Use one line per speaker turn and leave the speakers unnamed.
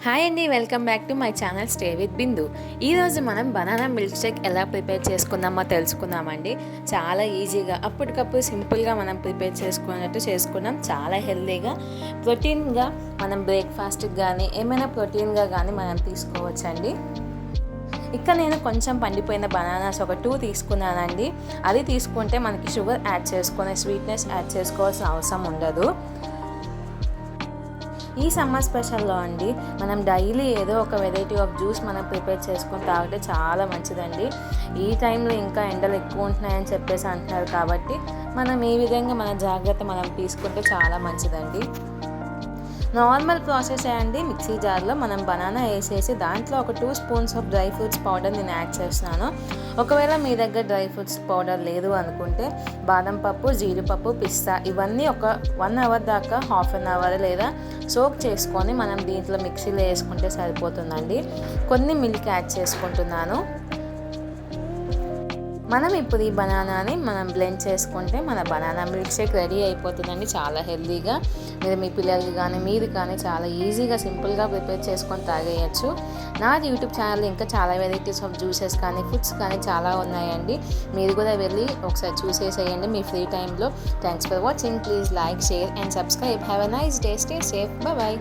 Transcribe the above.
Hi అండి, welcome back to my channel stay with Bindu. ఈరోజు మనం బనానా మిల్క్ షేక్ ఎలా ప్రిపేర్ చేసుకుందామో తెలుసుకుందామండి. చాలా ఈజీగా అప్పటికప్పుడు సింపుల్గా మనం ప్రిపేర్ చేసుకున్నట్టు చేసుకున్నాం. చాలా హెల్తీగా ప్రోటీన్గా మనం బ్రేక్ఫాస్ట్కి కానీ ఏమైనా ప్రోటీన్గా కానీ మనం తీసుకోవచ్చండి. ఇక్కడ నేను కొంచెం పండిపోయిన బనానాస్ ఒక 2 తీసుకున్నానండి. అది తీసుకుంటే మనకి షుగర్ యాడ్ చేసుకునే స్వీట్నెస్ యాడ్ చేసుకోవాల్సిన అవసరం ఉండదు. ఈ సమ్మర్ స్పెషల్లో అండి మనం డైలీ ఏదో ఒక వెరైటీ ఆఫ్ జ్యూస్ మనం ప్రిపేర్ చేసుకొని తాగితే చాలా మంచిదండి. ఈ టైంలో ఇంకా ఎండలు ఎక్కువ ఉంటున్నాయని చెప్పేసి అంటున్నారు కాబట్టి మనం ఈ విధంగా మన జాగ్రత్త మనం తీసుకుంటే చాలా మంచిదండి. నార్మల్ ప్రాసెస్ అండి. మిక్సీ జార్లో మనం బనానా వేసేసి దాంట్లో ఒక 2 spoons of dry fruits powder నేను యాడ్ చేస్తున్నాను. ఒకవేళ మీ దగ్గర డ్రై ఫ్రూట్స్ పౌడర్ లేదు అనుకుంటే బాదం పప్పు, జీడిపప్పు, పిస్తా ఇవన్నీ ఒక 1 అవర్ దాకా, హాఫ్ అన్ అవర్ లేదా సోక్ చేసుకొని మనం దీంట్లో మిక్సీలో వేసుకుంటే సరిపోతుందండి. కొన్ని మిల్క్ యాడ్ చేసుకుంటున్నాను. మనం ఇప్పుడు ఈ బనానాని మనం బ్లెండ్ చేసుకుంటే మన బనానా మిల్క్ షేక్ రెడీ అయిపోతుందండి. చాలా హెల్తీగా మీరు మీ పిల్లలకి కానీ మీరు కానీ చాలా ఈజీగా సింపుల్గా ప్రిపేర్ చేసుకొని తాగేయచ్చు. నా యూట్యూబ్ ఛానల్లో ఇంకా చాలా వెరైటీస్ ఆఫ్ జ్యూసెస్ కానీ ఫుడ్స్ కానీ చాలా ఉన్నాయండి. మీరు కూడా వెళ్ళి ఒకసారి చూసేసేయండి మీ ఫ్రీ టైంలో. Thanks for watching. Please like, share and subscribe. Have a nice day. Stay safe. Bye.